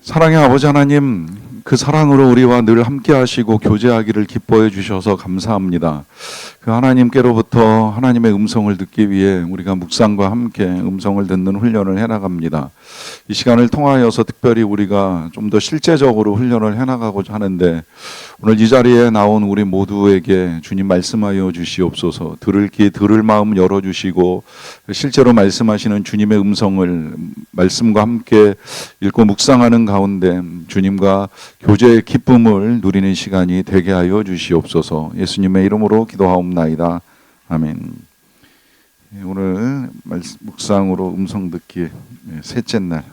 사랑의 아버지 하나님, 그 사랑으로 우리와 늘 함께 하시고 교제하기를 기뻐해 주셔서 감사합니다. 그 하나님께로부터 하나님의 음성을 듣기 위해 우리가 묵상과 함께 음성을 듣는 훈련을 해나갑니다. 이 시간을 통하여서 특별히 우리가 좀 더 실제적으로 훈련을 해나가고자 하는데, 오늘 이 자리에 나온 우리 모두에게 주님 말씀하여 주시옵소서. 들을 귀 들을 마음 열어주시고 실제로 말씀하시는 주님의 음성을 말씀과 함께 읽고 묵상하는 가운데 주님과 교제의 기쁨을 누리는 시간이 되게 하여 주시옵소서. 예수님의 이름으로 기도하옵나이다. 아멘. 오늘 묵상으로 음성 듣기 셋째 날,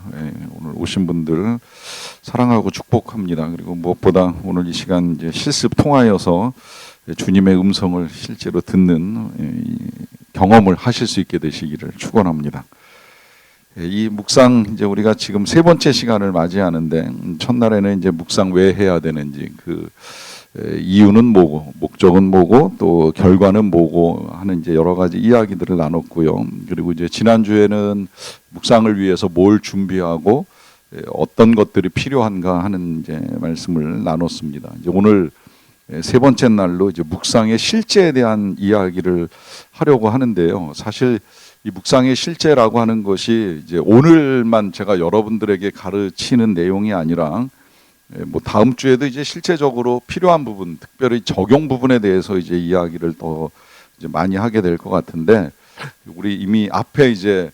오늘 오신 분들 사랑하고 축복합니다. 그리고 무엇보다 오늘 이 시간 이제 실습 통하여서 주님의 음성을 실제로 듣는 경험을 하실 수 있게 되시기를 축원합니다. 이 묵상 이제 우리가 지금 세 번째 시간을 맞이하는데, 첫날에는 이제 묵상 왜 해야 되는지, 그 이유는 뭐고 목적은 뭐고 또 결과는 뭐고 하는 이제 여러 가지 이야기들을 나눴고요. 그리고 이제 지난주에는 묵상을 위해서 뭘 준비하고 어떤 것들이 필요한가 하는 이제 말씀을 나눴습니다. 이제 오늘 세 번째 날로 이제 묵상의 실제에 대한 이야기를 하려고 하는데요. 사실 이 묵상의 실제라고 하는 것이 이제 오늘만 제가 여러분들에게 가르치는 내용이 아니라 뭐 다음 주에도 이제 실제적으로 필요한 부분, 특별히 적용 부분에 대해서 이제 이야기를 더 이제 많이 하게 될 것 같은데, 우리 이미 앞에 이제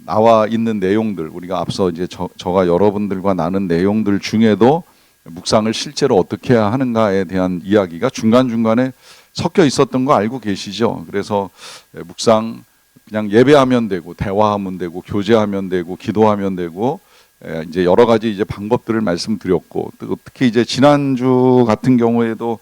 나와 있는 내용들, 우리가 앞서 이제 저가 여러분들과 나눈 내용들 중에도 묵상을 실제로 어떻게 해야 하는가에 대한 이야기가 중간중간에 섞여 있었던 거 알고 계시죠? 그래서 묵상 그냥 예배하면 되고, 대화하면 되고, 교제하면 되고, 기도하면 되고, 이제 여러 가지 이제 방법들을 말씀드렸고, 특히 이제 지난주 같은 경우에도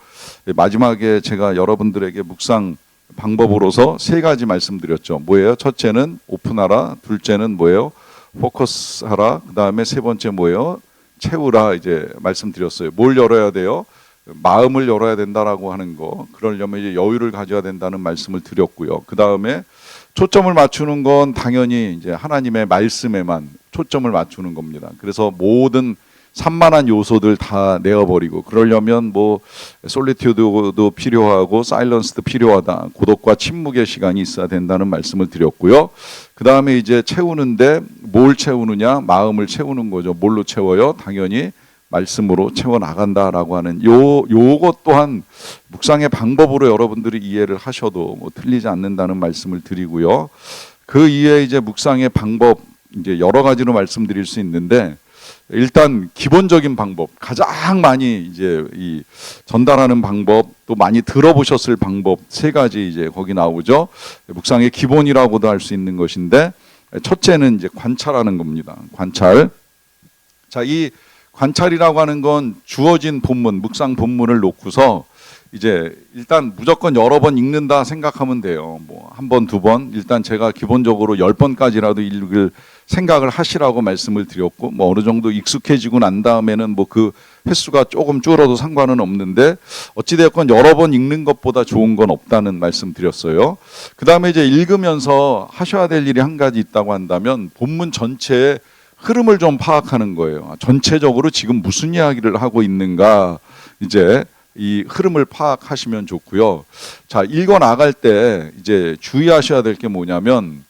마지막에 제가 여러분들에게 묵상 방법으로서 세 가지 말씀드렸죠. 뭐예요? 첫째는 오픈하라, 둘째는 뭐예요? 포커스하라, 그 다음에 세 번째 뭐예요? 채우라 이제 말씀드렸어요. 뭘 열어야 돼요? 마음을 열어야 된다라고 하는 거. 그러려면 이제 여유를 가져야 된다는 말씀을 드렸고요. 그 다음에 초점을 맞추는 건 당연히 이제 하나님의 말씀에만 초점을 맞추는 겁니다. 그래서 모든 산만한 요소들 다 내어버리고, 그러려면 뭐 솔리튜드도 필요하고 사일런스도 필요하다, 고독과 침묵의 시간이 있어야 된다는 말씀을 드렸고요. 그 다음에 이제 채우는데 뭘 채우느냐? 마음을 채우는 거죠. 뭘로 채워요? 당연히 말씀으로 채워나간다라고 하는 요것 또한 묵상의 방법으로 여러분들이 이해를 하셔도 뭐 틀리지 않는다는 말씀을 드리고요. 그 이외에 이제 묵상의 방법 이제 여러 가지로 말씀드릴 수 있는데, 일단 기본적인 방법, 가장 많이 이제 이 전달하는 방법, 또 많이 들어보셨을 방법 세 가지 이제 거기 나오죠. 묵상의 기본이라고도 할 수 있는 것인데, 첫째는 이제 관찰하는 겁니다. 관찰. 자, 이 관찰이라고 하는 건 주어진 본문, 묵상 본문을 놓고서 이제 일단 무조건 여러 번 읽는다 생각하면 돼요. 뭐 한 번, 두 번, 일단 제가 기본적으로 10번까지라도 읽을 생각을 하시라고 말씀을 드렸고, 뭐 어느 정도 익숙해지고 난 다음에는 뭐 그 횟수가 조금 줄어도 상관은 없는데, 어찌되었건 여러 번 읽는 것보다 좋은 건 없다는 말씀 드렸어요. 그 다음에 이제 읽으면서 하셔야 될 일이 한 가지 있다고 한다면, 본문 전체의 흐름을 좀 파악하는 거예요. 전체적으로 지금 무슨 이야기를 하고 있는가, 이제 이 흐름을 파악하시면 좋고요. 자, 읽어 나갈 때 이제 주의하셔야 될 게 뭐냐면,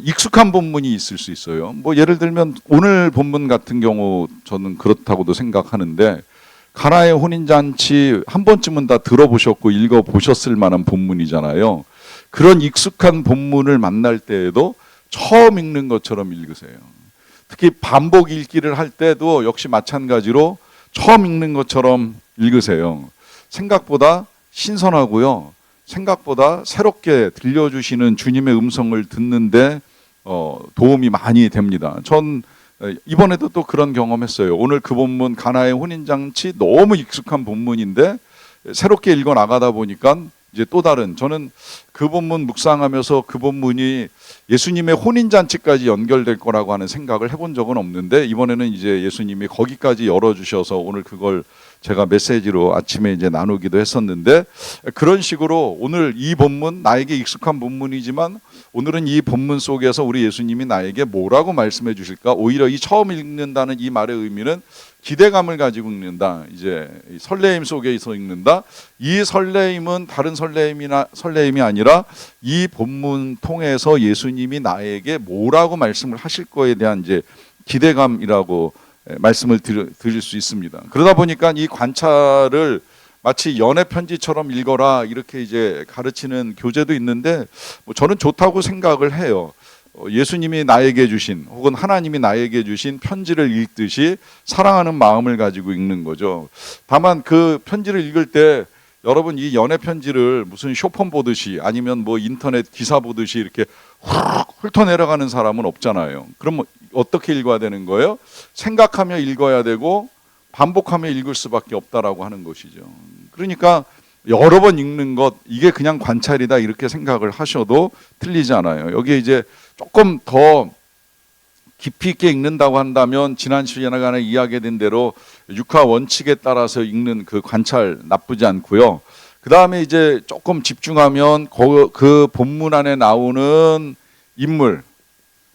익숙한 본문이 있을 수 있어요. 뭐 예를 들면 오늘 본문 같은 경우 저는 그렇다고도 생각하는데, 가나의 혼인잔치 한 번쯤은 다 들어보셨고 읽어보셨을 만한 본문이잖아요. 그런 익숙한 본문을 만날 때에도 처음 읽는 것처럼 읽으세요. 특히 반복 읽기를 할 때도 역시 마찬가지로 처음 읽는 것처럼 읽으세요. 생각보다 신선하고요, 생각보다 새롭게 들려주시는 주님의 음성을 듣는데 도움이 많이 됩니다. 전 이번에도 또 그런 경험했어요. 오늘 그 본문 가나의 혼인잔치 너무 익숙한 본문인데 새롭게 읽어 나가다 보니까 이제 또 다른, 저는 그 본문 묵상하면서 그 본문이 예수님의 혼인잔치까지 연결될 거라고 하는 생각을 해본 적은 없는데, 이번에는 이제 예수님이 거기까지 열어주셔서 오늘 그걸 제가 메시지로 아침에 이제 나누기도 했었는데, 그런 식으로 오늘 이 본문, 나에게 익숙한 본문이지만 오늘은 이 본문 속에서 우리 예수님이 나에게 뭐라고 말씀해 주실까? 오히려 이 처음 읽는다는 이 말의 의미는 기대감을 가지고 읽는다. 이제 설레임 속에서 읽는다. 이 설레임은 다른 설레임이 아니라 이 본문 통해서 예수님이 나에게 뭐라고 말씀을 하실 거에 대한 이제 기대감이라고 말씀을 드릴 수 있습니다. 그러다 보니까 이 관찰을 마치 연애 편지처럼 읽어라 이렇게 이제 가르치는 교재도 있는데 뭐 저는 좋다고 생각을 해요. 예수님이 나에게 주신 혹은 하나님이 나에게 주신 편지를 읽듯이 사랑하는 마음을 가지고 읽는 거죠. 다만 그 편지를 읽을 때 여러분 이 연애 편지를 무슨 쇼폰 보듯이 아니면 뭐 인터넷 기사 보듯이 이렇게 훑어내려가는 사람은 없잖아요. 그럼 어떻게 읽어야 되는 거예요? 생각하며 읽어야 되고 반복하며 읽을 수밖에 없다라고 하는 것이죠. 그러니까 여러 번 읽는 것 이게 그냥 관찰이다 이렇게 생각을 하셔도 틀리지 않아요. 여기에 이제 조금 더 깊이 있게 읽는다고 한다면 지난 시간에 이야기된 대로 육하 원칙에 따라서 읽는 그 관찰 나쁘지 않고요. 그 다음에 이제 조금 집중하면 그 본문 안에 나오는 인물,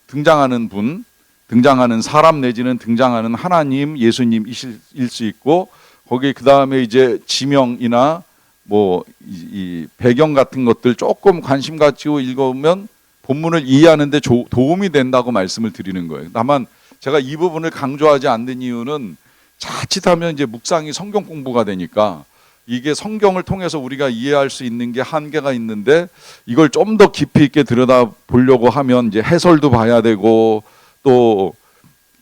등장하는 분, 등장하는 사람 내지는 등장하는 하나님, 예수님이실 수 있고 거기 그 다음에 이제 지명이나 뭐 이 배경 같은 것들 조금 관심 가지고 읽으면 본문을 이해하는데 도움이 된다고 말씀을 드리는 거예요. 다만 제가 이 부분을 강조하지 않는 이유는 자칫하면 이제 묵상이 성경 공부가 되니까 이게 성경을 통해서 우리가 이해할 수 있는 게 한계가 있는데 이걸 좀 더 깊이 있게 들여다보려고 하면 이제 해설도 봐야 되고 또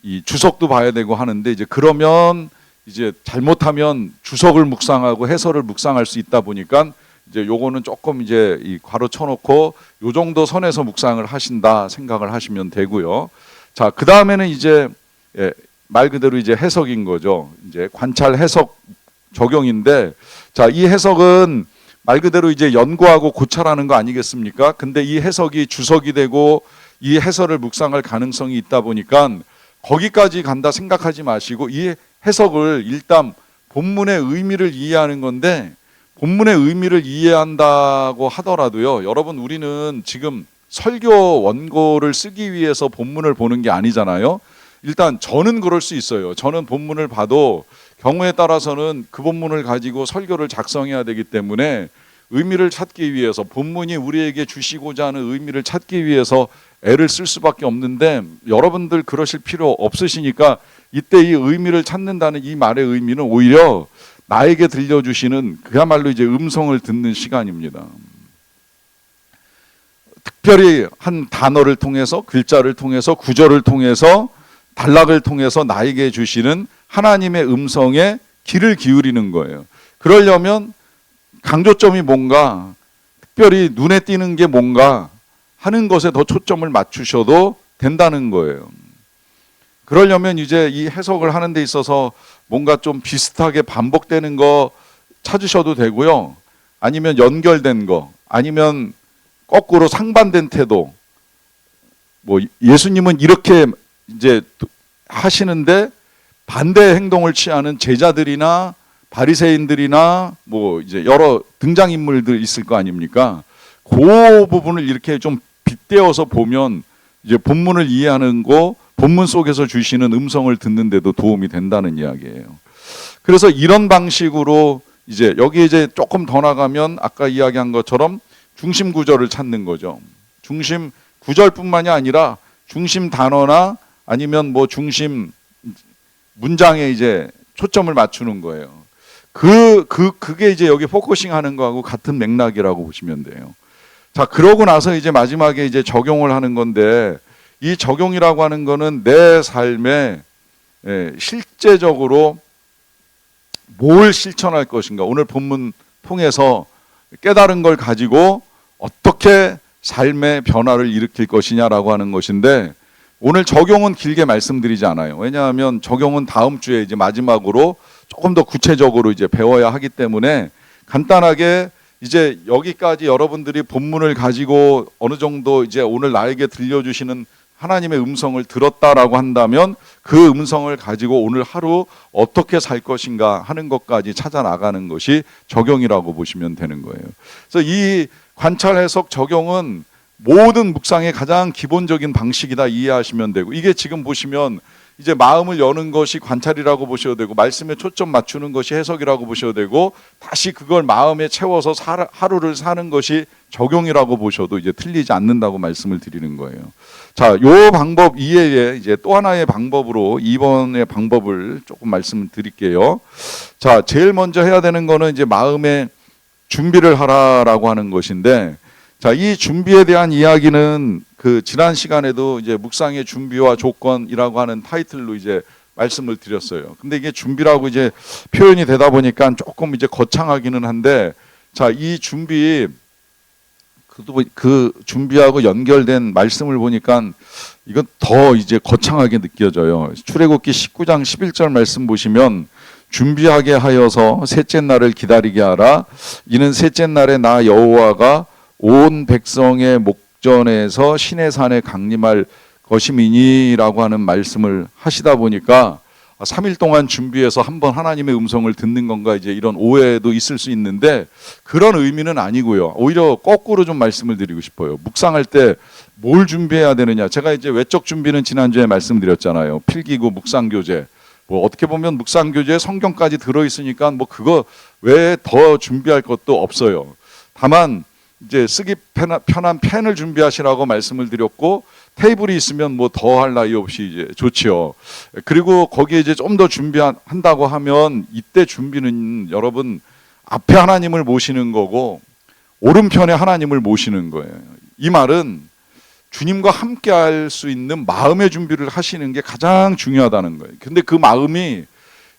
이 주석도 봐야 되고 하는데 이제 그러면 이제 잘못하면 주석을 묵상하고 해설을 묵상할 수 있다 보니까 이제 요거는 조금 이제 이 괄호 쳐놓고 요 정도 선에서 묵상을 하신다 생각을 하시면 되고요. 자, 그 다음에는 이제 말 그대로 이제 해석인 거죠. 이제 관찰 해석 적용인데 자, 이 해석은 말 그대로 이제 연구하고 고찰하는 거 아니겠습니까? 근데 이 해석이 주석이 되고 이 해설을 묵상할 가능성이 있다 보니까 거기까지 간다 생각하지 마시고 이 해석을 일단 본문의 의미를 이해하는 건데 본문의 의미를 이해한다고 하더라도요. 여러분 우리는 지금 설교 원고를 쓰기 위해서 본문을 보는 게 아니잖아요. 일단 저는 그럴 수 있어요. 저는 본문을 봐도 경우에 따라서는 그 본문을 가지고 설교를 작성해야 되기 때문에 의미를 찾기 위해서 본문이 우리에게 주시고자 하는 의미를 찾기 위해서 애를 쓸 수밖에 없는데 여러분들 그러실 필요 없으시니까 이때 이 의미를 찾는다는 이 말의 의미는 오히려 나에게 들려주시는 그야말로 이제 음성을 듣는 시간입니다. 특별히 한 단어를 통해서 글자를 통해서 구절을 통해서 단락을 통해서 나에게 주시는 하나님의 음성에 귀를 기울이는 거예요. 그러려면 강조점이 뭔가 특별히 눈에 띄는 게 뭔가 하는 것에 더 초점을 맞추셔도 된다는 거예요. 그러려면 이제 이 해석을 하는 데 있어서 뭔가 좀 비슷하게 반복되는 거 찾으셔도 되고요. 아니면 연결된 거, 아니면 거꾸로 상반된 태도. 뭐 예수님은 이렇게 이제 하시는데 반대 행동을 취하는 제자들이나 바리새인들이나 뭐 이제 여러 등장인물들 있을 거 아닙니까? 그 부분을 이렇게 좀 빗대어서 보면 이제 본문을 이해하는 거, 본문 속에서 주시는 음성을 듣는데도 도움이 된다는 이야기예요. 그래서 이런 방식으로 이제 여기 이제 조금 더 나가면 아까 이야기한 것처럼 중심 구절을 찾는 거죠. 중심 구절뿐만이 아니라 중심 단어나 아니면 뭐 중심 문장에 이제 초점을 맞추는 거예요. 그게 이제 여기 포커싱 하는 거하고 같은 맥락이라고 보시면 돼요. 자, 그러고 나서 이제 마지막에 이제 적용을 하는 건데 이 적용이라고 하는 거는 내 삶에 실제적으로 뭘 실천할 것인가. 오늘 본문 통해서 깨달은 걸 가지고 어떻게 삶의 변화를 일으킬 것이냐라고 하는 것인데 오늘 적용은 길게 말씀드리지 않아요. 왜냐하면 적용은 다음 주에 이제 마지막으로 조금 더 구체적으로 이제 배워야 하기 때문에 간단하게 이제 여기까지 여러분들이 본문을 가지고 어느 정도 이제 오늘 나에게 들려주시는 하나님의 음성을 들었다라고 한다면 그 음성을 가지고 오늘 하루 어떻게 살 것인가 하는 것까지 찾아 나가는 것이 적용이라고 보시면 되는 거예요. 그래서 이 관찰 해석 적용은 모든 묵상의 가장 기본적인 방식이다 이해하시면 되고, 이게 지금 보시면 이제 마음을 여는 것이 관찰이라고 보셔도 되고, 말씀에 초점 맞추는 것이 해석이라고 보셔도 되고, 다시 그걸 마음에 채워서 하루를 사는 것이 적용이라고 보셔도 이제 틀리지 않는다고 말씀을 드리는 거예요. 자, 요 방법 이외에 이제 또 하나의 방법으로 2번의 방법을 조금 말씀을 드릴게요. 자, 제일 먼저 해야 되는 거는 이제 마음의 준비를 하라라고 하는 것인데, 자, 이 준비에 대한 이야기는 그 지난 시간에도 이제 묵상의 준비와 조건이라고 하는 타이틀로 이제 말씀을 드렸어요. 근데 이게 준비라고 이제 표현이 되다 보니까 조금 이제 거창하기는 한데, 자, 이 준비, 그 준비하고 연결된 말씀을 보니까 이건 더 이제 거창하게 느껴져요. 출애굽기 19장 11절 말씀 보시면, 준비하게 하여서 셋째 날을 기다리게 하라. 이는 셋째 날에 나 여호와가 온 백성의 목전에서 시내산에 강림할 것임이니라고 하는 말씀을 하시다 보니까 3일 동안 준비해서 한번 하나님의 음성을 듣는 건가, 이제 이런 오해도 있을 수 있는데, 그런 의미는 아니고요. 오히려 거꾸로 좀 말씀을 드리고 싶어요. 묵상할 때 뭘 준비해야 되느냐. 제가 이제 외적 준비는 지난주에 말씀드렸잖아요. 필기구, 묵상교재. 뭐 어떻게 보면 묵상교재에 성경까지 들어있으니까 뭐 그거 외에 더 준비할 것도 없어요. 다만 이제 쓰기 편한 펜을 준비하시라고 말씀을 드렸고, 테이블이 있으면 뭐 더 할 나위 없이 이제 좋지요. 그리고 거기에 이제 좀 더 준비한다고 하면, 이때 준비는 여러분 앞에 하나님을 모시는 거고 오른편에 하나님을 모시는 거예요. 이 말은 주님과 함께 할 수 있는 마음의 준비를 하시는 게 가장 중요하다는 거예요. 근데 그 마음이,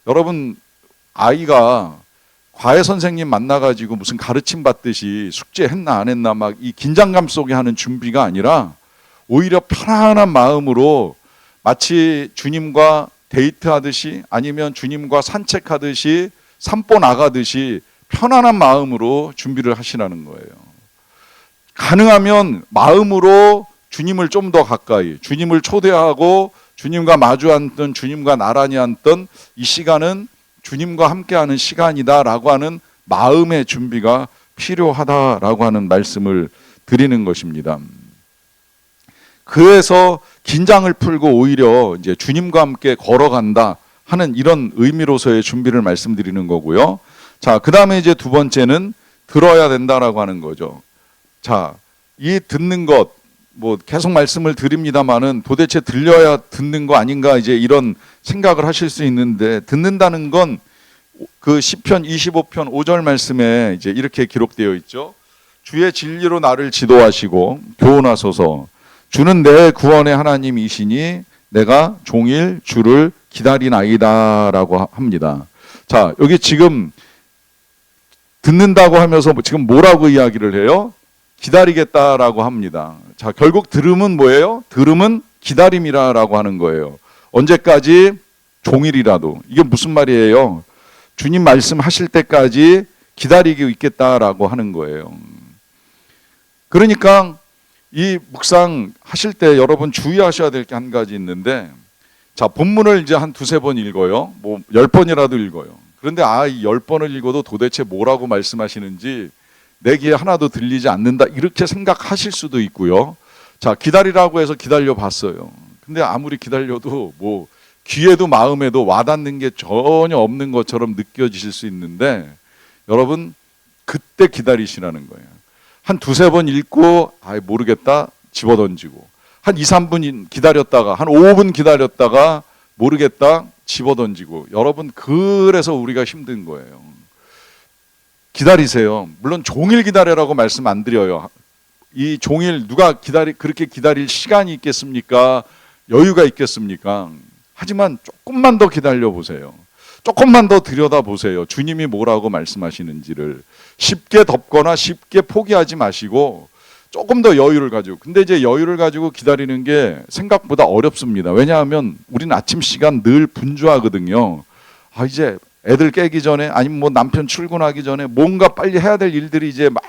여러분 아이가 과외 선생님 만나가지고 무슨 가르침 받듯이 숙제 했나 안 했나 막 이 긴장감 속에 하는 준비가 아니라, 오히려 편안한 마음으로 마치 주님과 데이트하듯이, 아니면 주님과 산책하듯이, 산보 나가듯이 편안한 마음으로 준비를 하시라는 거예요. 가능하면 마음으로 주님을 좀 더 가까이, 주님을 초대하고 주님과 마주 앉던, 주님과 나란히 앉던 이 시간은 주님과 함께하는 시간이다라고 하는 마음의 준비가 필요하다라고 하는 말씀을 드리는 것입니다. 그래서 긴장을 풀고 오히려 이제 주님과 함께 걸어간다 하는 이런 의미로서의 준비를 말씀드리는 거고요. 자, 그 다음에 이제 두 번째는 들어야 된다라고 하는 거죠. 자, 이 듣는 것, 뭐 계속 말씀을 드립니다만은 도대체 들려야 듣는 거 아닌가, 이제 이런 생각을 하실 수 있는데, 듣는다는 건 그 시편 25편 5절 말씀에 이제 이렇게 기록되어 있죠. 주의 진리로 나를 지도하시고 교훈하소서. 주는 내 구원의 하나님이시니 내가 종일 주를 기다리나이다라고 합니다. 자, 여기 지금 듣는다고 하면서 지금 뭐라고 이야기를 해요? 기다리겠다라고 합니다. 자, 결국 들음은 뭐예요? 들음은 기다림이라고 하는 거예요. 언제까지? 종일이라도. 이게 무슨 말이에요? 주님 말씀하실 때까지 기다리고 있겠다라고 하는 거예요. 그러니까 이 묵상 하실 때 여러분 주의하셔야 될 게 한 가지 있는데, 자, 본문을 이제 한 두세 번 읽어요. 뭐 10번이라도 읽어요. 그런데 이 10번을 읽어도 도대체 뭐라고 말씀하시는지 내 귀에 하나도 들리지 않는다, 이렇게 생각하실 수도 있고요. 자, 기다리라고 해서 기다려 봤어요. 근데 아무리 기다려도 뭐 귀에도 마음에도 와닿는 게 전혀 없는 것처럼 느껴지실 수 있는데, 여러분 그때 기다리시라는 거예요. 한 두세 번 읽고 모르겠다 집어던지고, 한 2, 3분 기다렸다가, 한 5분 기다렸다가 모르겠다 집어던지고. 여러분 그래서 우리가 힘든 거예요. 기다리세요. 물론 종일 기다려라고 말씀 안 드려요. 이 종일 누가 그렇게 기다릴 시간이 있겠습니까? 여유가 있겠습니까? 하지만 조금만 더 기다려 보세요. 조금만 더 들여다 보세요. 주님이 뭐라고 말씀하시는지를. 쉽게 덮거나 쉽게 포기하지 마시고 조금 더 여유를 가지고. 근데 이제 여유를 가지고 기다리는 게 생각보다 어렵습니다. 왜냐하면 우리는 아침 시간 늘 분주하거든요. 이제 애들 깨기 전에, 아니면 뭐 남편 출근하기 전에 뭔가 빨리 해야 될 일들이 이제 막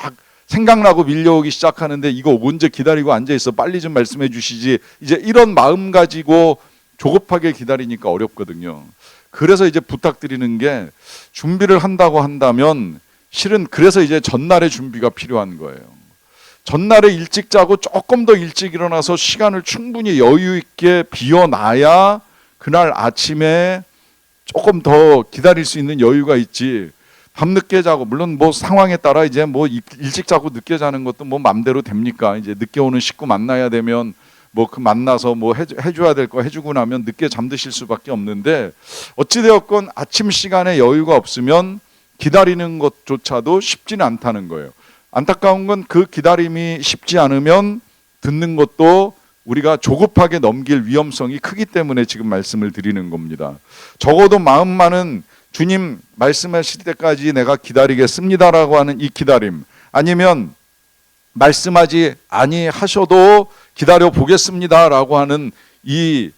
생각나고 밀려오기 시작하는데, 이거 언제 기다리고 앉아있어, 빨리 좀 말씀해 주시지, 이제 이런 마음 가지고 조급하게 기다리니까 어렵거든요. 그래서 이제 부탁드리는 게, 준비를 한다고 한다면 실은 그래서 이제 전날의 준비가 필요한 거예요. 전날에 일찍 자고 조금 더 일찍 일어나서 시간을 충분히 여유 있게 비워놔야 그날 아침에 조금 더 기다릴 수 있는 여유가 있지. 밤늦게 자고, 물론 뭐 상황에 따라 이제 뭐 일찍 자고 늦게 자는 것도 뭐 맘대로 됩니까? 이제 늦게 오는 식구 만나야 되면 뭐 그 만나서 뭐 해줘야 될 거 해주고 나면 늦게 잠드실 수밖에 없는데, 어찌되었건 아침 시간에 여유가 없으면 기다리는 것조차도 쉽지는 않다는 거예요. 안타까운 건 그 기다림이 쉽지 않으면 듣는 것도 우리가 조급하게 넘길 위험성이 크기 때문에 지금 말씀을 드리는 겁니다. 적어도 마음만은 주님 말씀하실 때까지 내가 기다리겠습니다라고 하는 이 기다림, 아니면 말씀하지 아니하셔도 기다려 보겠습니다라고 하는 이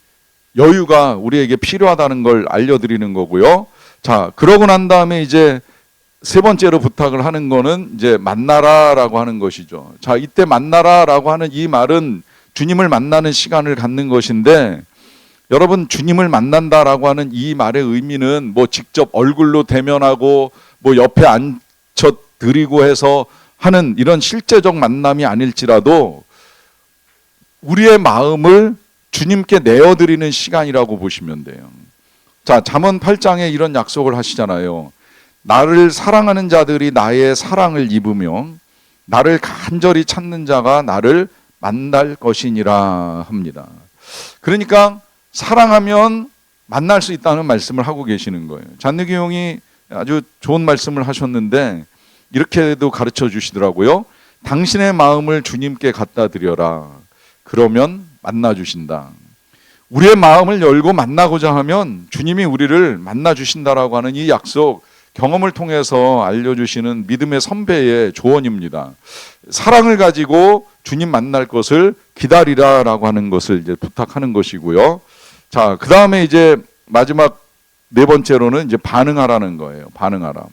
여유가 우리에게 필요하다는 걸 알려드리는 거고요. 자, 그러고 난 다음에 이제 세 번째로 부탁을 하는 거는 이제 만나라라고 하는 것이죠. 자, 이때 만나라라고 하는 이 말은 주님을 만나는 시간을 갖는 것인데, 여러분, 주님을 만난다라고 하는 이 말의 의미는 뭐 직접 얼굴로 대면하고 뭐 옆에 앉혀 드리고 해서 하는 이런 실제적 만남이 아닐지라도 우리의 마음을 주님께 내어드리는 시간이라고 보시면 돼요. 자, 잠언 8장에 이런 약속을 하시잖아요. 나를 사랑하는 자들이 나의 사랑을 입으며 나를 간절히 찾는 자가 나를 만날 것이니라 합니다. 그러니까 사랑하면 만날 수 있다는 말씀을 하고 계시는 거예요. 잔느기 형이 아주 좋은 말씀을 하셨는데 이렇게도 가르쳐 주시더라고요. 당신의 마음을 주님께 갖다 드려라. 그러면 만나 주신다. 우리의 마음을 열고 만나고자 하면 주님이 우리를 만나 주신다라고 하는 이 약속, 경험을 통해서 알려주시는 믿음의 선배의 조언입니다. 사랑을 가지고 주님 만날 것을 기다리라라고 하는 것을 이제 부탁하는 것이고요. 자, 그 다음에 이제 마지막 네 번째로는 이제 반응하라는 거예요. 반응하라.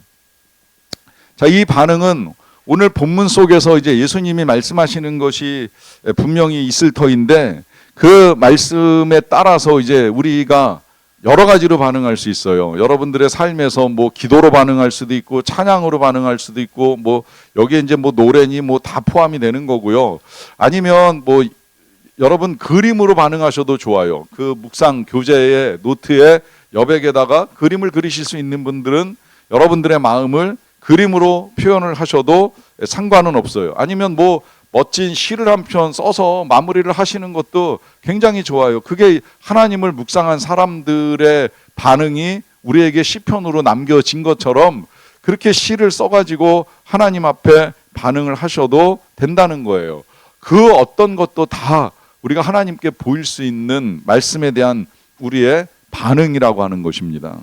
자, 이 반응은 오늘 본문 속에서 이제 예수님이 말씀하시는 것이 분명히 있을 터인데, 그 말씀에 따라서 이제 우리가 여러 가지로 반응할 수 있어요. 여러분들의 삶에서 뭐 기도로 반응할 수도 있고 찬양으로 반응할 수도 있고 뭐 여기에 이제 뭐 노래니 뭐 다 포함이 되는 거고요. 아니면 뭐 여러분 그림으로 반응하셔도 좋아요. 그 묵상 교재의 노트에 여백에다가 그림을 그리실 수 있는 분들은 여러분들의 마음을 그림으로 표현을 하셔도 상관은 없어요. 아니면 뭐 멋진 시를 한 편 써서 마무리를 하시는 것도 굉장히 좋아요. 그게 하나님을 묵상한 사람들의 반응이 우리에게 시편으로 남겨진 것처럼 그렇게 시를 써가지고 하나님 앞에 반응을 하셔도 된다는 거예요. 그 어떤 것도 다 우리가 하나님께 보일 수 있는 말씀에 대한 우리의 반응이라고 하는 것입니다.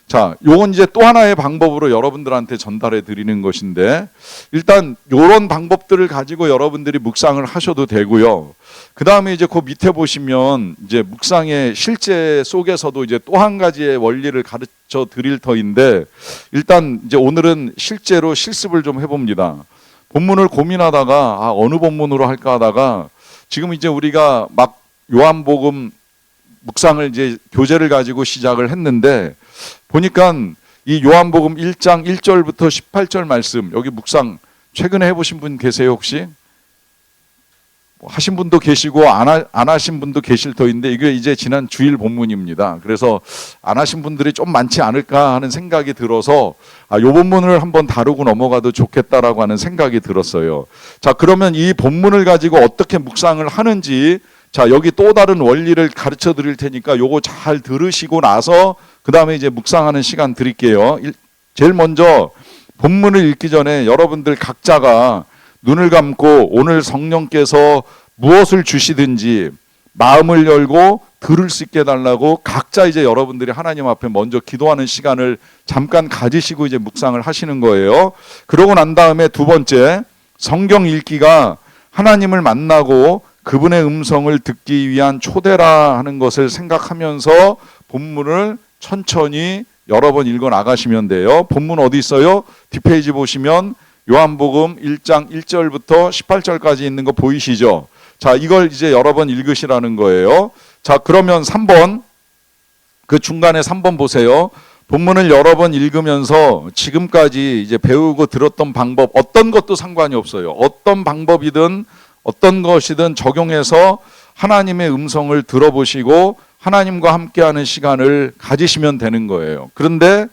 자, 요건 이제 또 하나의 방법으로 여러분들한테 전달해 드리는 것인데, 일단 요런 방법들을 가지고 여러분들이 묵상을 하셔도 되고요. 그 다음에 이제 그 밑에 보시면 이제 묵상의 실제 속에서도 이제 또 한 가지의 원리를 가르쳐 드릴 터인데, 일단 이제 오늘은 실제로 실습을 좀 해봅니다. 본문을 고민하다가 어느 본문으로 할까 하다가 지금 이제 우리가 막 요한복음 묵상을 이제 교재를 가지고 시작을 했는데, 보니까 이 요한복음 1장 1절부터 18절 말씀, 여기 묵상 최근에 해보신 분 계세요 혹시? 하신 분도 계시고 안 하신 분도 계실 터인데, 이게 이제 지난 주일 본문입니다. 그래서 안 하신 분들이 좀 많지 않을까 하는 생각이 들어서 요 본문을 한번 다루고 넘어가도 좋겠다라고 하는 생각이 들었어요. 자, 그러면 이 본문을 가지고 어떻게 묵상을 하는지, 자, 여기 또 다른 원리를 가르쳐 드릴 테니까 요거 잘 들으시고 나서 그 다음에 이제 묵상하는 시간 드릴게요. 제일 먼저 본문을 읽기 전에 여러분들 각자가 눈을 감고 오늘 성령께서 무엇을 주시든지 마음을 열고 들을 수 있게 해달라고 각자 이제 여러분들이 하나님 앞에 먼저 기도하는 시간을 잠깐 가지시고 이제 묵상을 하시는 거예요. 그러고 난 다음에 두 번째, 성경 읽기가 하나님을 만나고 그분의 음성을 듣기 위한 초대라 하는 것을 생각하면서 본문을 천천히 여러 번 읽어 나가시면 돼요. 본문 어디 있어요? 뒷페이지 보시면 요한복음 1장 1절부터 18절까지 있는 거 보이시죠? 자, 이걸 이제 여러 번 읽으시라는 거예요. 자, 그러면 3번, 그 중간에 3번 보세요. 본문을 여러 번 읽으면서 지금까지 이제 배우고 들었던 방법 어떤 것도 상관이 없어요. 어떤 방법이든 어떤 것이든 적용해서 하나님의 음성을 들어보시고 하나님과 함께하는 시간을 가지시면 되는 거예요. 그런데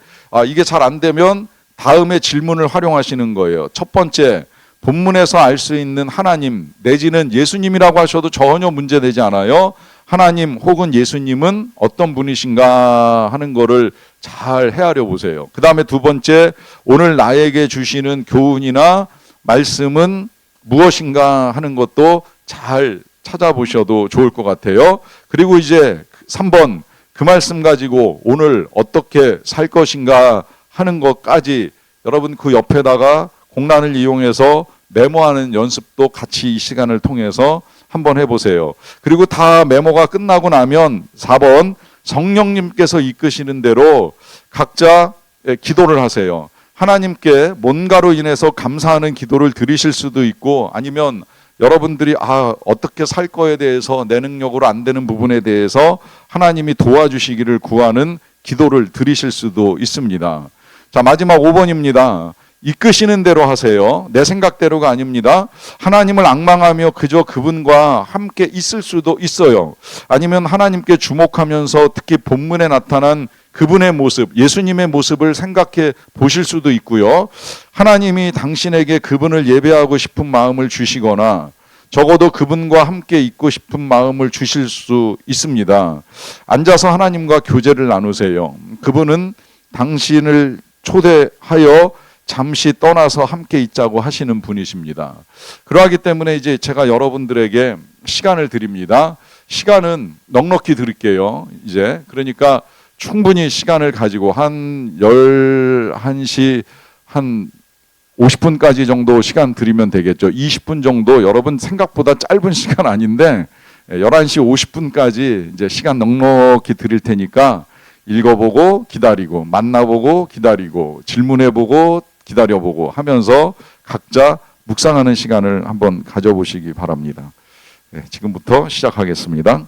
이게 잘 안 되면 다음에 질문을 활용하시는 거예요. 첫 번째, 본문에서 알 수 있는 하나님 내지는 예수님이라고 하셔도 전혀 문제되지 않아요. 하나님 혹은 예수님은 어떤 분이신가 하는 거를 잘 헤아려 보세요. 그 다음에 두 번째, 오늘 나에게 주시는 교훈이나 말씀은 무엇인가 하는 것도 잘 찾아보셔도 좋을 것 같아요. 그리고 이제 3번, 그 말씀 가지고 오늘 어떻게 살 것인가 하는 것까지 여러분 그 옆에다가 공란을 이용해서 메모하는 연습도 같이 이 시간을 통해서 한번 해보세요. 그리고 다 메모가 끝나고 나면 4번, 성령님께서 이끄시는 대로 각자 기도를 하세요. 하나님께 뭔가로 인해서 감사하는 기도를 드리실 수도 있고, 아니면 여러분들이 어떻게 살 거에 대해서 내 능력으로 안 되는 부분에 대해서 하나님이 도와주시기를 구하는 기도를 드리실 수도 있습니다. 자, 마지막 5번입니다. 이끄시는 대로 하세요. 내 생각대로가 아닙니다. 하나님을 앙망하며 그저 그분과 함께 있을 수도 있어요. 아니면 하나님께 주목하면서 특히 본문에 나타난 그분의 모습, 예수님의 모습을 생각해 보실 수도 있고요. 하나님이 당신에게 그분을 예배하고 싶은 마음을 주시거나 적어도 그분과 함께 있고 싶은 마음을 주실 수 있습니다. 앉아서 하나님과 교제를 나누세요. 그분은 당신을 초대하여 잠시 떠나서 함께 있자고 하시는 분이십니다. 그러하기 때문에 이제 제가 여러분들에게 시간을 드립니다. 시간은 넉넉히 드릴게요. 이제 그러니까 충분히 시간을 가지고 한 11시 한 50분까지 정도 시간 드리면 되겠죠. 20분 정도 여러분 생각보다 짧은 시간 아닌데 11시 50분까지 이제 시간 넉넉히 드릴 테니까 읽어보고 기다리고 만나보고 기다리고 질문해보고 기다려보고 하면서 각자 묵상하는 시간을 한번 가져보시기 바랍니다. 네, 지금부터 시작하겠습니다.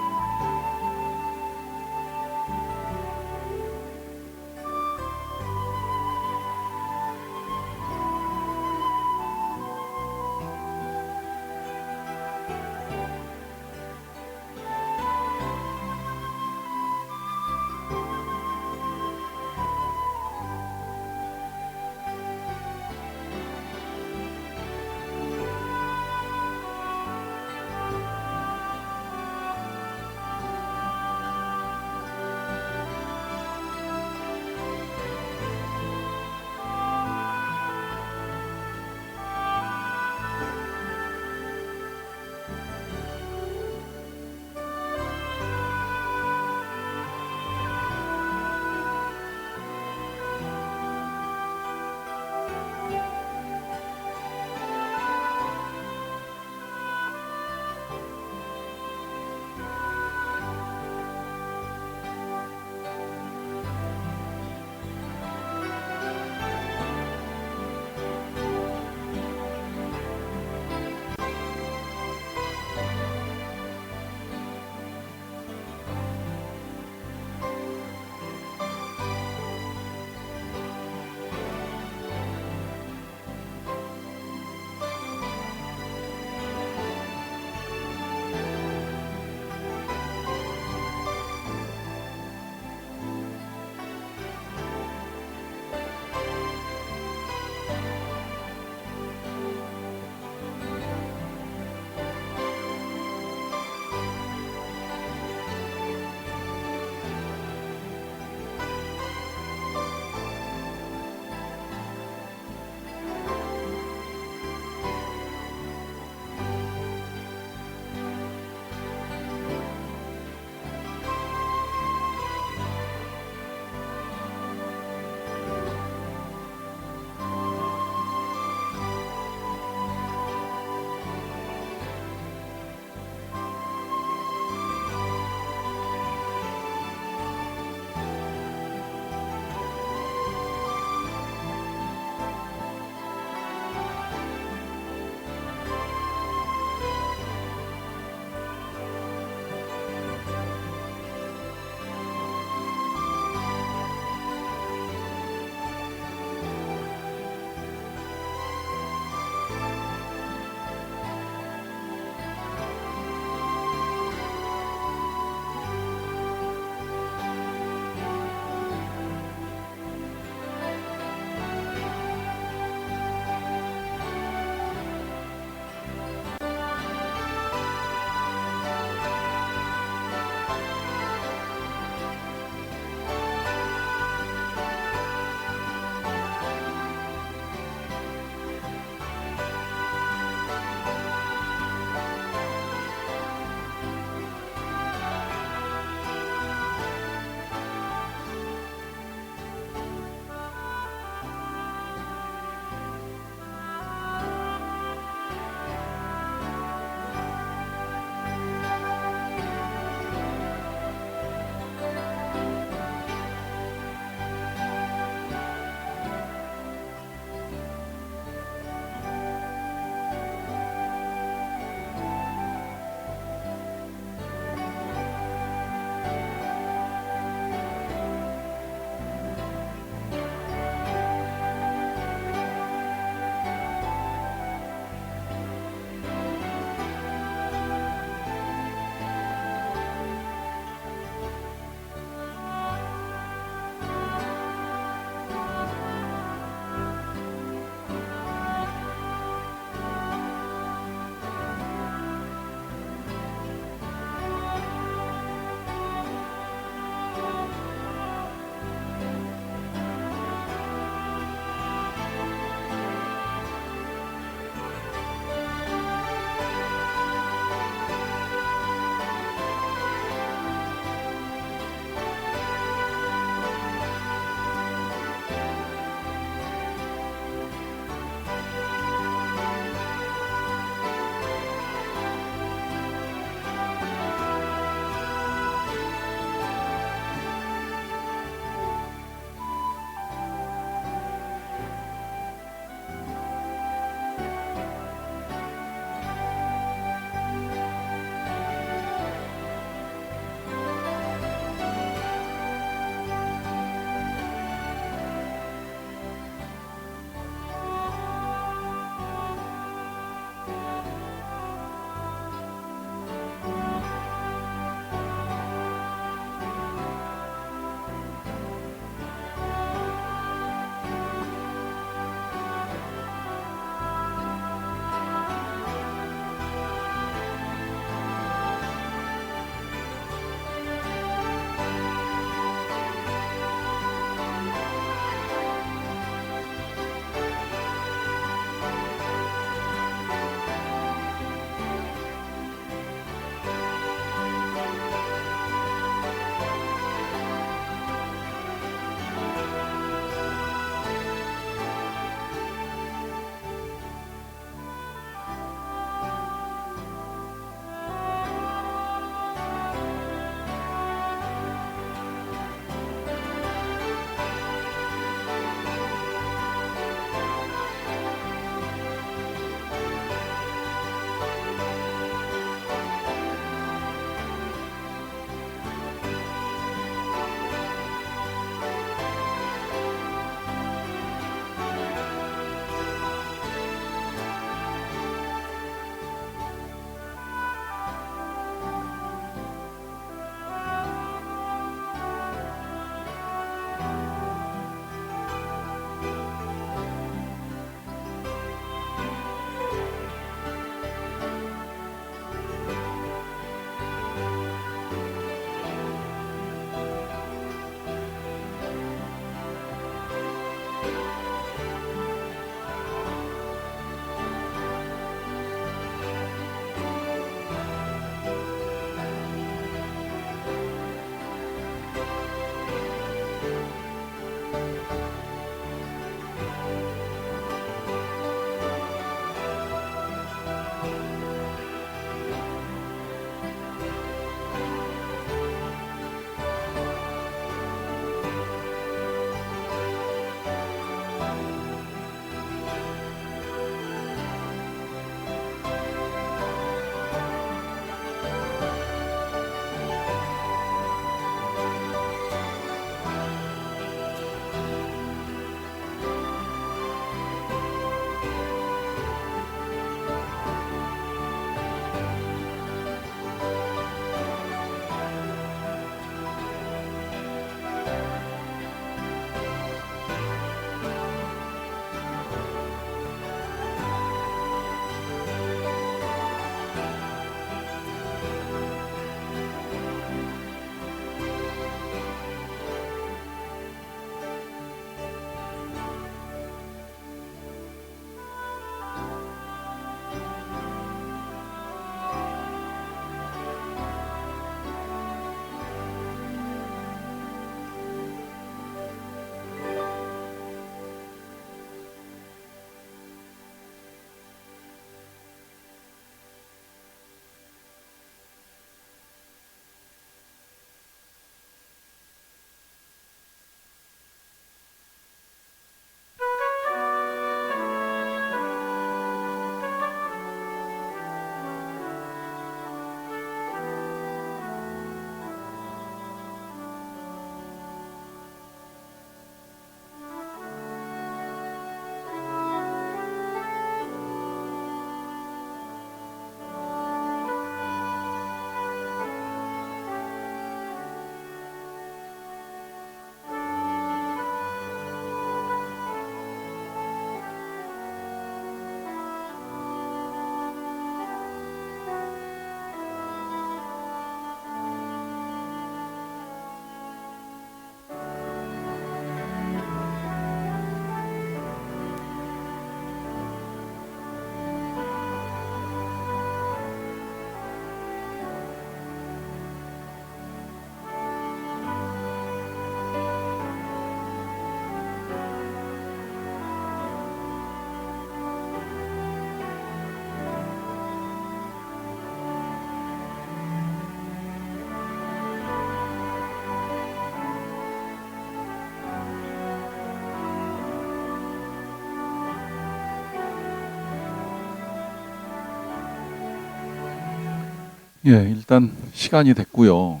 예, 일단 시간이 됐고요.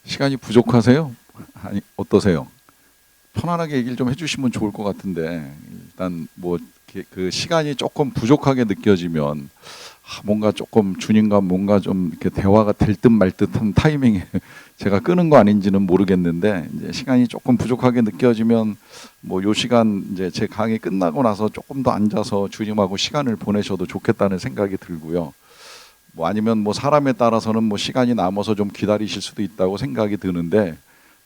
시간이 부족하세요? 아니, 어떠세요? 편안하게 얘기를 좀 해주시면 좋을 것 같은데 일단 뭐 그 시간이 조금 부족하게 느껴지면 뭔가 조금 주님과 뭔가 좀 이렇게 대화가 될 듯 말 듯한 타이밍에 제가 끄는 거 아닌지는 모르겠는데 이제 시간이 조금 부족하게 느껴지면 뭐 요 시간 이제 제 강의 끝나고 나서 조금 더 앉아서 주님하고 시간을 보내셔도 좋겠다는 생각이 들고요. 뭐 아니면 뭐 사람에 따라서는 뭐 시간이 남아서 좀 기다리실 수도 있다고 생각이 드는데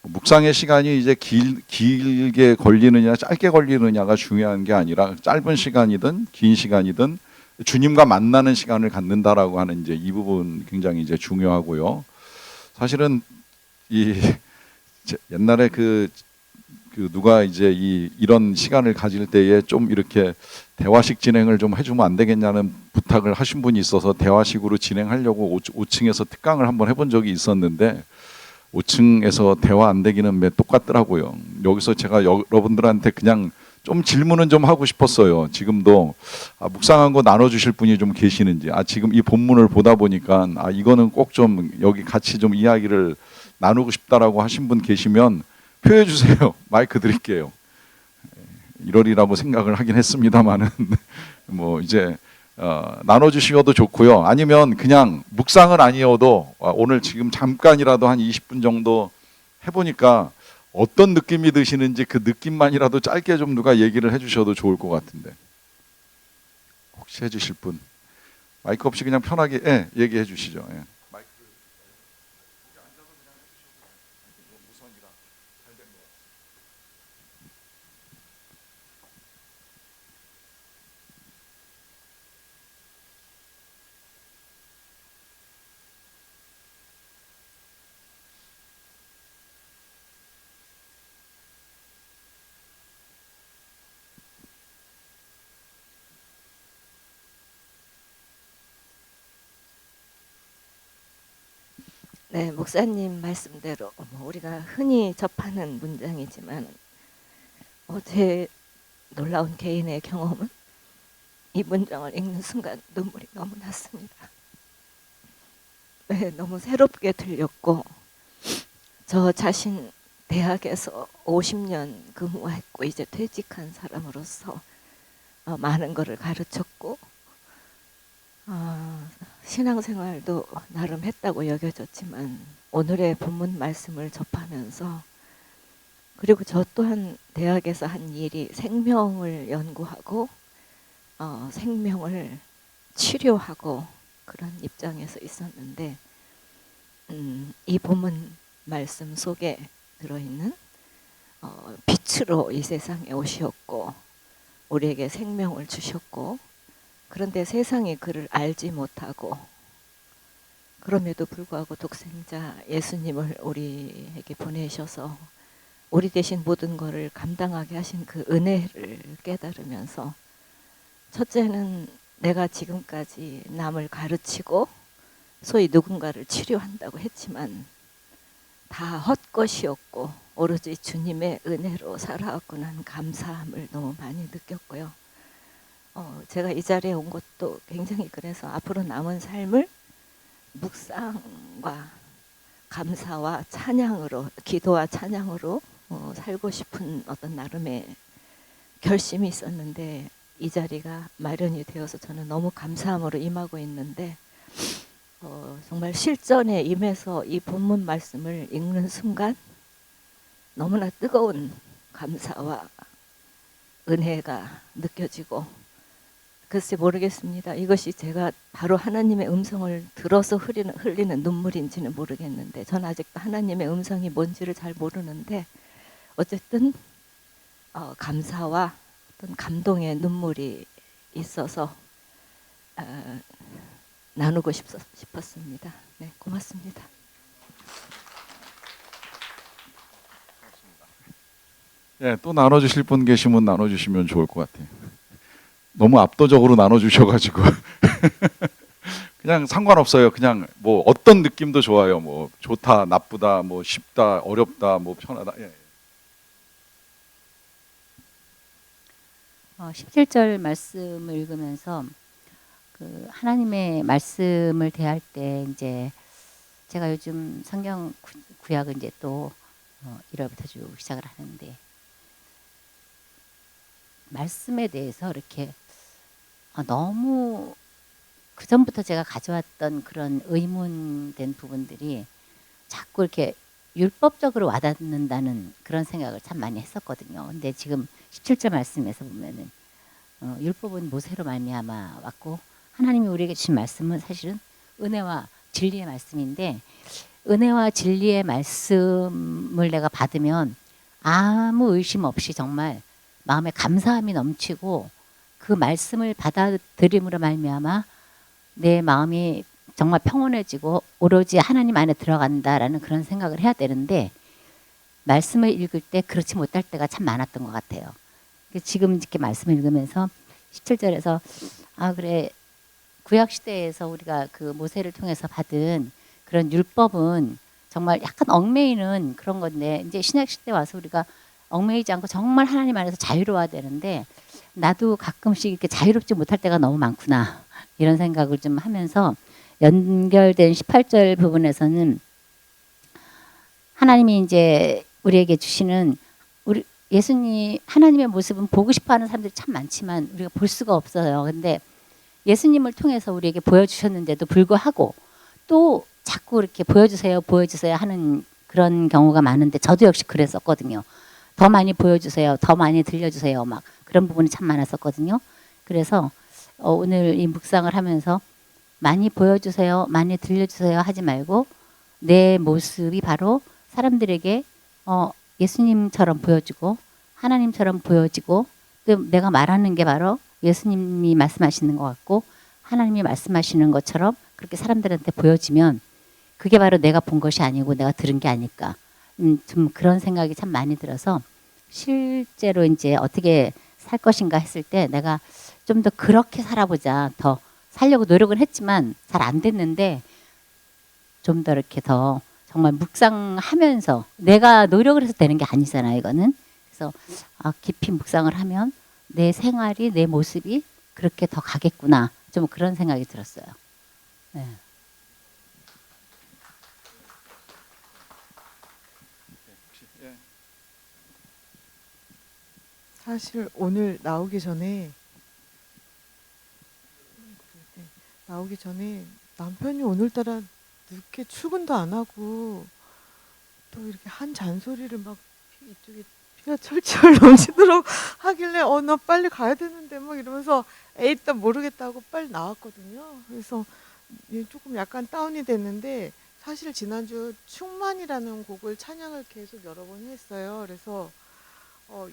묵상의 시간이 이제 길게 걸리느냐 짧게 걸리느냐가 중요한 게 아니라 짧은 시간이든 긴 시간이든 주님과 만나는 시간을 갖는다라고 하는 이제 이 부분 굉장히 이제 중요하고요. 사실은 이 옛날에 그 누가 이제 이런 시간을 가질 때에 좀 이렇게 대화식 진행을 좀 해주면 안 되겠냐는 부탁을 하신 분이 있어서 대화식으로 진행하려고 5층에서 특강을 한번 해본 적이 있었는데 5층에서 대화 안 되기는 매 똑같더라고요. 여기서 제가 여러분들한테 그냥 좀 질문은 좀 하고 싶었어요. 지금도 묵상한 거 나눠주실 분이 좀 계시는지, 지금 이 본문을 보다 보니까 이거는 꼭 좀 여기 같이 좀 이야기를 나누고 싶다라고 하신 분 계시면 표해 주세요. 마이크 드릴게요. 1월이라고 생각을 하긴 했습니다만은 뭐 이제 나눠주셔도 좋고요. 아니면 그냥 묵상은 아니어도 오늘 지금 잠깐이라도 한 20분 정도 해보니까 어떤 느낌이 드시는지 그 느낌만이라도 짧게 좀 누가 얘기를 해주셔도 좋을 것 같은데 혹시 해주실 분 마이크 없이 그냥 편하게 얘기해 주시죠. 예. 네, 목사님 말씀대로 우리가 흔히 접하는 문장이지만 제 놀라운 개인의 경험은 이 문장을 읽는 순간 눈물이 너무 났습니다. 네, 너무 새롭게 들렸고 저 자신 대학에서 50년 근무했고 이제 퇴직한 사람으로서 많은 것을 가르쳤고 신앙생활도 나름 했다고 여겨졌지만 오늘의 본문 말씀을 접하면서 그리고 저 또한 대학에서 한 일이 생명을 연구하고 생명을 치료하고 그런 입장에서 있었는데 이 본문 말씀 속에 들어있는 빛으로 이 세상에 오셨고 우리에게 생명을 주셨고 그런데 세상이 그를 알지 못하고 그럼에도 불구하고 독생자 예수님을 우리에게 보내셔서 우리 대신 모든 것을 감당하게 하신 그 은혜를 깨달으면서 첫째는 내가 지금까지 남을 가르치고 소위 누군가를 치료한다고 했지만 다 헛것이었고 오로지 주님의 은혜로 살아왔구나 하는 감사함을 너무 많이 느꼈고요. 제가 이 자리에 온 것도 굉장히 그래서 앞으로 남은 삶을 묵상과 감사와 찬양으로 기도와 찬양으로 살고 싶은 어떤 나름의 결심이 있었는데 이 자리가 마련이 되어서 저는 너무 감사함으로 임하고 있는데 정말 실전에 임해서 이 본문 말씀을 읽는 순간 너무나 뜨거운 감사와 은혜가 느껴지고 글쎄 모르겠습니다. 이것이 제가 바로 하나님의 음성을 들어서 흘리는 눈물인지는 모르겠는데 전 아직도 하나님의 음성이 뭔지를 잘 모르는데 어쨌든 감사와 어떤 감동의 눈물이 있어서 나누고 싶었습니다. 네, 고맙습니다. 예, 또 나눠주실 분 계시면 나눠주시면 좋을 것 같아요. 너무 압도적으로 나눠주셔가지고 그냥 상관없어요. 그냥 뭐 어떤 느낌도 좋아요. 뭐 좋다, 나쁘다, 뭐 쉽다, 어렵다, 뭐 편하다. 예. 17절 말씀을 읽으면서 그 하나님의 말씀을 대할 때 이제 제가 요즘 성경 구약을 이제 또 1월부터 쭉 시작을 하는데 말씀에 대해서 이렇게 너무 그 전부터 제가 가져왔던 그런 의문된 부분들이 자꾸 이렇게 율법적으로 와닿는다는 그런 생각을 참 많이 했었거든요. 근데 지금 17절 말씀에서 보면은 율법은 모세로 말미암아 왔고 하나님이 우리에게 주신 말씀은 사실은 은혜와 진리의 말씀인데 은혜와 진리의 말씀을 내가 받으면 아무 의심 없이 정말 마음에 감사함이 넘치고 그 말씀을 받아들임으로 말미암아 내 마음이 정말 평온해지고 오로지 하나님 안에 들어간다라는 그런 생각을 해야 되는데 말씀을 읽을 때 그렇지 못할 때가 참 많았던 것 같아요. 지금 이렇게 말씀을 읽으면서 17절에서 그래 구약 시대에서 우리가 그 모세를 통해서 받은 그런 율법은 정말 약간 얽매이는 그런 건데 이제 신약 시대 와서 우리가 얽매이지 않고 정말 하나님 안에서 자유로워야 되는데 나도 가끔씩 이렇게 자유롭지 못할 때가 너무 많구나 이런 생각을 좀 하면서 연결된 18절 부분에서는 하나님이 이제 우리에게 주시는 우리 예수님 하나님의 모습은 보고 싶어하는 사람들이 참 많지만 우리가 볼 수가 없어요. 근데 예수님을 통해서 우리에게 보여주셨는데도 불구하고 또 자꾸 이렇게 보여주세요 하는 그런 경우가 많은데 저도 역시 그랬었거든요. 더 많이 보여주세요, 더 많이 들려주세요, 막 그런 부분이 참 많았었거든요. 그래서 오늘 이 묵상을 하면서 많이 보여주세요, 많이 들려주세요 하지 말고 내 모습이 바로 사람들에게 예수님처럼 보여주고 하나님처럼 보여지고 또 내가 말하는 게 바로 예수님이 말씀하시는 것 같고 하나님이 말씀하시는 것처럼 그렇게 사람들한테 보여지면 그게 바로 내가 본 것이 아니고 내가 들은 게 아닐까. 좀 그런 생각이 참 많이 들어서 실제로 이제 어떻게 살 것인가 했을 때 내가 좀 더 그렇게 살아보자. 더 살려고 노력은 했지만 잘 안 됐는데 좀 더 이렇게 더 정말 묵상하면서 내가 노력을 해서 되는 게 아니잖아요, 이거는. 그래서 깊이 묵상을 하면 내 생활이 내 모습이 그렇게 더 가겠구나. 좀 그런 생각이 들었어요. 네. 사실 오늘 나오기 전에 남편이 오늘따라 늦게 출근도 안 하고 또 이렇게 한 잔소리를 막 이쪽에 피가 철철 넘치도록 하길래 나 빨리 가야 되는데 막 이러면서 일단 모르겠다고 빨리 나왔거든요. 그래서 조금 약간 다운이 됐는데 사실 지난주 충만이라는 곡을 찬양을 계속 여러 번 했어요. 그래서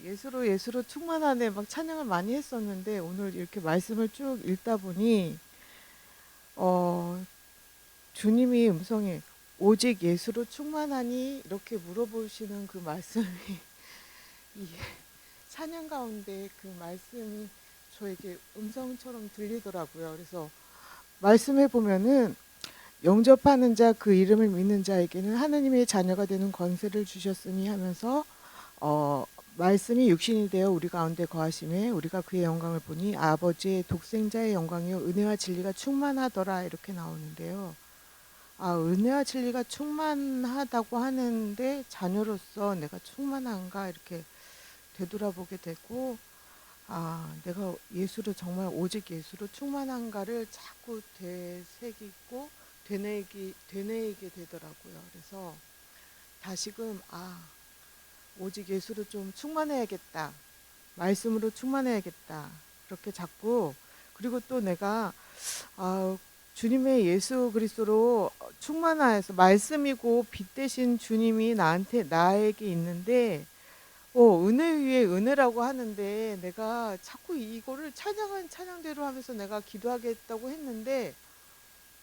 예수로 충만하네 막 찬양을 많이 했었는데 오늘 이렇게 말씀을 쭉 읽다 보니 주님이 음성에 오직 예수로 충만하니 이렇게 물어보시는 그 말씀이 이 찬양 가운데 그 말씀이 저에게 음성처럼 들리더라고요. 그래서 말씀해 보면은 영접하는 자 그 이름을 믿는 자에게는 하나님의 자녀가 되는 권세를 주셨으니 하면서 말씀이 육신이 되어 우리 가운데 거하심에 우리가 그의 영광을 보니 아버지의 독생자의 영광이요 은혜와 진리가 충만하더라 이렇게 나오는데요. 은혜와 진리가 충만하다고 하는데 자녀로서 내가 충만한가 이렇게 되돌아보게 되고 내가 예수로 정말 오직 예수로 충만한가를 자꾸 되새기고 되뇌이게 되더라고요. 그래서 다시금 오직 예수로 좀 충만해야겠다. 말씀으로 충만해야겠다. 그렇게 자꾸 그리고 또 내가 주님의 예수 그리스도로 충만하여서 말씀이고 빛 대신 주님이 나에게 있는데 은혜 위에 은혜라고 하는데 내가 자꾸 이거를 찬양은 찬양대로 하면서 내가 기도하겠다고 했는데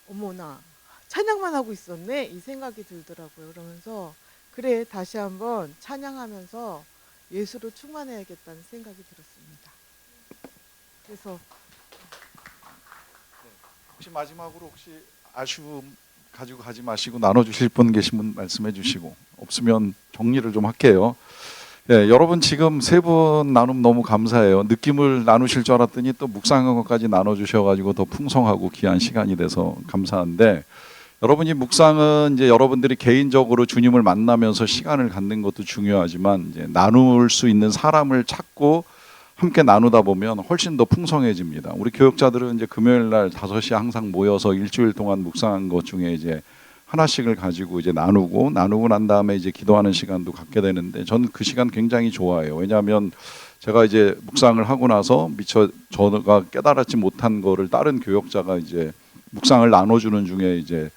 어머나 찬양만 하고 있었네 이 생각이 들더라고요. 그러면서 그래 다시 한번 찬양하면서 예수로 충만해야겠다는 생각이 들었습니다. 그래서 혹시 마지막으로 혹시 아쉬움 가지고 가지 마시고 나눠주실 분 계시면 말씀해 주시고 없으면 정리를 좀 할게요. 네, 여러분 지금 세 분 나눔 너무 감사해요. 느낌을 나누실 줄 알았더니 또 묵상한 것까지 나눠주셔가지고 더 풍성하고 귀한 시간이 돼서 감사한데, 여러분이 묵상은 이제 여러분들이 개인적으로 주님을 만나면서 시간을 갖는 것도 중요하지만 이제 나눌 수 있는 사람을 찾고 함께 나누다 보면 훨씬 더 풍성해집니다. 우리 교역자들은 이제 금요일 날 5시에 항상 모여서 일주일 동안 묵상한 것 중에 이제 하나씩을 가지고 이제 나누고 난 다음에 이제 기도하는 시간도 갖게 되는데, 저는 그 시간 굉장히 좋아해요. 왜냐하면 제가 이제 묵상을 하고 나서 미처 저가 깨달았지 못한 거를 다른 교역자가 이제 묵상을 나눠주는 중에 이제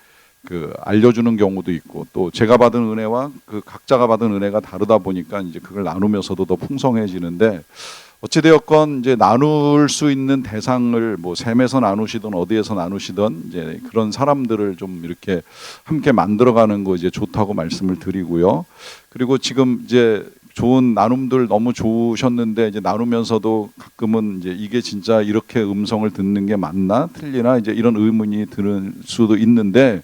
그 알려주는 경우도 있고, 또 제가 받은 은혜와 그 각자가 받은 은혜가 다르다 보니까 이제 그걸 나누면서도 더 풍성해지는데, 어찌되었건 이제 나눌 수 있는 대상을 뭐 샘에서 나누시든 어디에서 나누시든 이제 그런 사람들을 좀 이렇게 함께 만들어가는 거 이제 좋다고 말씀을 드리고요. 그리고 지금 이제 좋은 나눔들 너무 좋으셨는데, 이제 나누면서도 가끔은 이제 이게 진짜 이렇게 음성을 듣는 게 맞나 틀리나 이제 이런 의문이 드는 수도 있는데,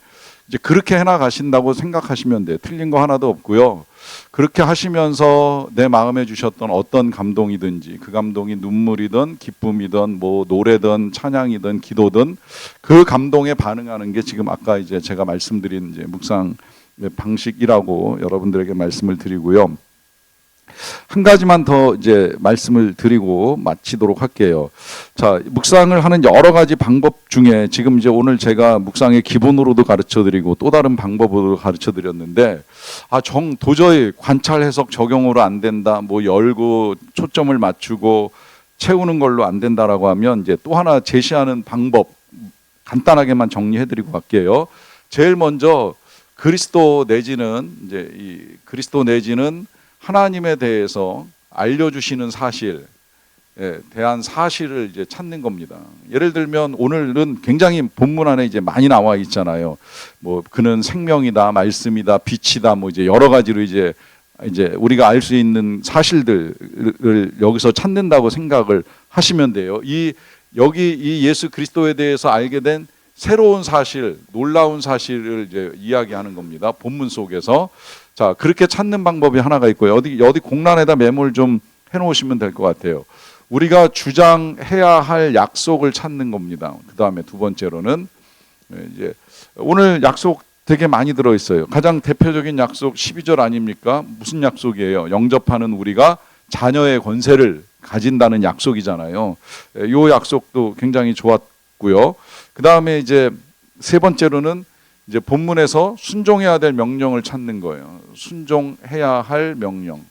이제 그렇게 해나가신다고 생각하시면 돼요. 틀린 거 하나도 없고요. 그렇게 하시면서 내 마음에 주셨던 어떤 감동이든지, 그 감동이 눈물이든 기쁨이든 뭐 노래든 찬양이든 기도든 그 감동에 반응하는 게 지금 아까 이제 제가 말씀드린 이제 묵상 방식이라고 여러분들에게 말씀을 드리고요. 한 가지만 더 이제 말씀을 드리고 마치도록 할게요. 자, 묵상을 하는 여러 가지 방법 중에 지금 이제 오늘 제가 묵상의 기본으로도 가르쳐 드리고 또 다른 방법으로 가르쳐 드렸는데, 도저히 관찰 해석 적용으로 안 된다, 뭐 열고 초점을 맞추고 채우는 걸로 안 된다라고 하면 이제 또 하나 제시하는 방법 간단하게만 정리해 드리고 갈게요. 제일 먼저 그리스도 내지는 하나님에 대해서 알려주시는 사실에 대한 사실을 이제 찾는 겁니다. 예를 들면 오늘은 굉장히 본문 안에 이제 많이 나와 있잖아요. 뭐 그는 생명이다, 말씀이다, 빛이다, 뭐 이제 여러 가지로 이제 우리가 알 수 있는 사실들을 여기서 찾는다고 생각을 하시면 돼요. 여기 이 예수 그리스도에 대해서 알게 된 새로운 사실, 놀라운 사실을 이제 이야기하는 겁니다. 본문 속에서. 자, 그렇게 찾는 방법이 하나가 있고요. 어디 공란에다 메모를 좀 해놓으시면 될 것 같아요. 우리가 주장해야 할 약속을 찾는 겁니다. 그 다음에 두 번째로는 이제 오늘 약속 되게 많이 들어 있어요. 가장 대표적인 약속 12절 아닙니까? 무슨 약속이에요? 영접하는 우리가 자녀의 권세를 가진다는 약속이잖아요. 이 약속도 굉장히 좋았고요. 그 다음에 이제 세 번째로는 이제 본문에서 순종해야 될 명령을 찾는 거예요. 순종해야 할 명령.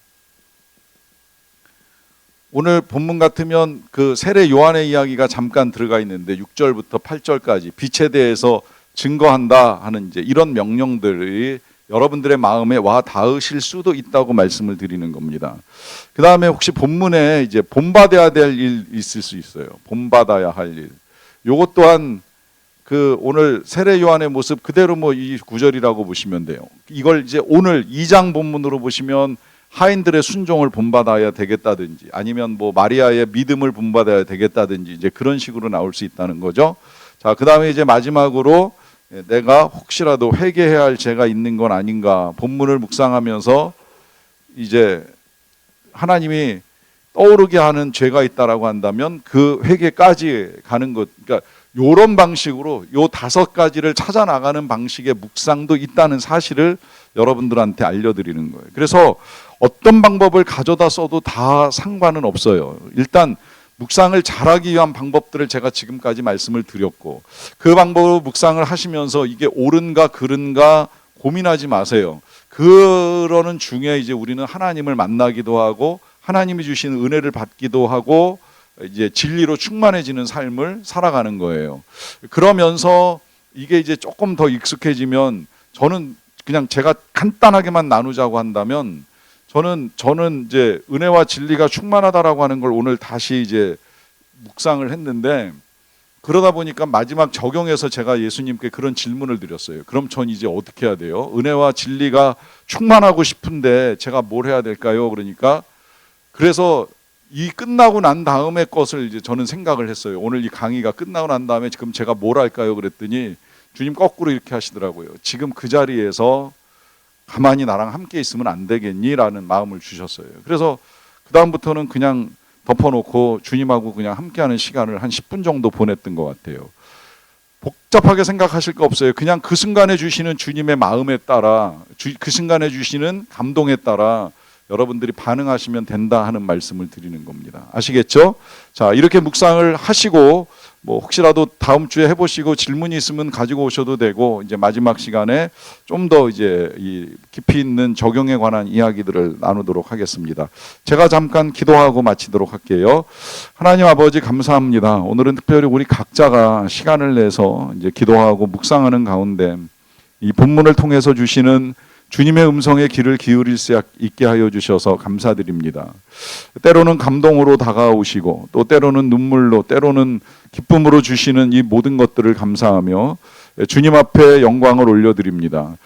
오늘 본문 같으면 그 세례 요한의 이야기가 잠깐 들어가 있는데 6절부터 8절까지 빛에 대해서 증거한다 하는 이제 이런 명령들이 여러분들의 마음에 와 닿으실 수도 있다고 말씀을 드리는 겁니다. 그 다음에 혹시 본문에 이제 본받아야 될 일 있을 수 있어요. 본받아야 할 일. 요것 또한 그 오늘 세례 요한의 모습 그대로 뭐 이 구절이라고 보시면 돼요. 이걸 이제 오늘 2장 본문으로 보시면 하인들의 순종을 본받아야 되겠다든지, 아니면 뭐 마리아의 믿음을 본받아야 되겠다든지 이제 그런 식으로 나올 수 있다는 거죠. 자, 그 다음에 이제 마지막으로 내가 혹시라도 회개해야 할 죄가 있는 건 아닌가, 본문을 묵상하면서 이제 하나님이 떠오르게 하는 죄가 있다라고 한다면 그 회개까지 가는 것, 그러니까 요런 방식으로 요 5가지를 찾아 나가는 방식의 묵상도 있다는 사실을 여러분들한테 알려드리는 거예요. 그래서 어떤 방법을 가져다 써도 다 상관은 없어요. 일단 묵상을 잘하기 위한 방법들을 제가 지금까지 말씀을 드렸고, 그 방법으로 묵상을 하시면서 이게 옳은가 그른가 고민하지 마세요. 그러는 중에 이제 우리는 하나님을 만나기도 하고 하나님이 주시는 은혜를 받기도 하고 이제 진리로 충만해지는 삶을 살아가는 거예요. 그러면서 이게 이제 조금 더 익숙해지면, 저는 그냥 제가 간단하게만 나누자고 한다면, 저는 이제 은혜와 진리가 충만하다라고 하는 걸 오늘 다시 이제 묵상을 했는데, 그러다 보니까 마지막 적용해서 제가 예수님께 그런 질문을 드렸어요. 그럼 전 이제 어떻게 해야 돼요? 은혜와 진리가 충만하고 싶은데 제가 뭘 해야 될까요? 그래서 이 끝나고 난 다음에 것을 이제 저는 생각을 했어요. 오늘 이 강의가 끝나고 난 다음에 지금 제가 뭘 할까요? 그랬더니 주님 거꾸로 이렇게 하시더라고요. 지금 그 자리에서 가만히 나랑 함께 있으면 안 되겠니라는 마음을 주셨어요. 그래서 그 다음부터는 그냥 덮어놓고 주님하고 그냥 함께하는 시간을 한 10분 정도 보냈던 것 같아요. 복잡하게 생각하실 거 없어요. 그냥 그 순간에 주시는 주님의 마음에 따라, 그 순간에 주시는 감동에 따라 여러분들이 반응하시면 된다 하는 말씀을 드리는 겁니다. 아시겠죠? 자, 이렇게 묵상을 하시고 뭐 혹시라도 다음 주에 해보시고 질문이 있으면 가지고 오셔도 되고, 이제 마지막 시간에 좀 더 이제 이 깊이 있는 적용에 관한 이야기들을 나누도록 하겠습니다. 제가 잠깐 기도하고 마치도록 할게요. 하나님 아버지 감사합니다. 오늘은 특별히 우리 각자가 시간을 내서 이제 기도하고 묵상하는 가운데 이 본문을 통해서 주시는 주님의 음성에 귀를 기울일 수 있게 하여 주셔서 감사드립니다. 때로는 감동으로 다가오시고 또 때로는 눈물로, 때로는 기쁨으로 주시는 이 모든 것들을 감사하며 주님 앞에 영광을 올려드립니다.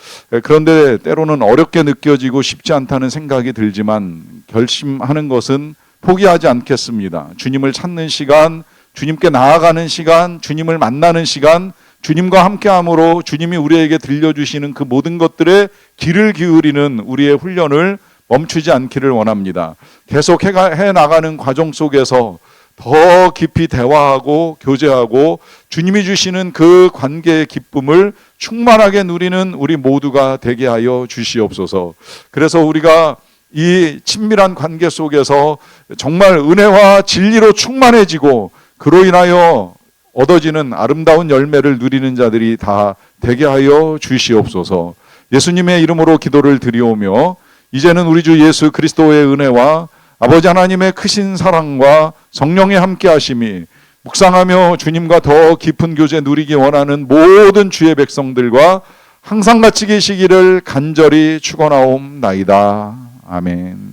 그런데 때로는 어렵게 느껴지고 쉽지 않다는 생각이 들지만 결심하는 것은 포기하지 않겠습니다. 주님을 찾는 시간, 주님께 나아가는 시간, 주님을 만나는 시간, 주님과 함께함으로 주님이 우리에게 들려주시는 그 모든 것들에 귀를 기울이는 우리의 훈련을 멈추지 않기를 원합니다. 계속 해나가는 과정 속에서 더 깊이 대화하고 교제하고 주님이 주시는 그 관계의 기쁨을 충만하게 누리는 우리 모두가 되게 하여 주시옵소서. 그래서 우리가 이 친밀한 관계 속에서 정말 은혜와 진리로 충만해지고 그로 인하여 얻어지는 아름다운 열매를 누리는 자들이 다 되게 하여 주시옵소서. 예수님의 이름으로 기도를 드리오며 이제는 우리 주 예수 그리스도의 은혜와 아버지 하나님의 크신 사랑과 성령의 함께 하심이 묵상하며 주님과 더 깊은 교제 누리기 원하는 모든 주의 백성들과 항상 같이 계시기를 간절히 축원하옵나이다. 아멘.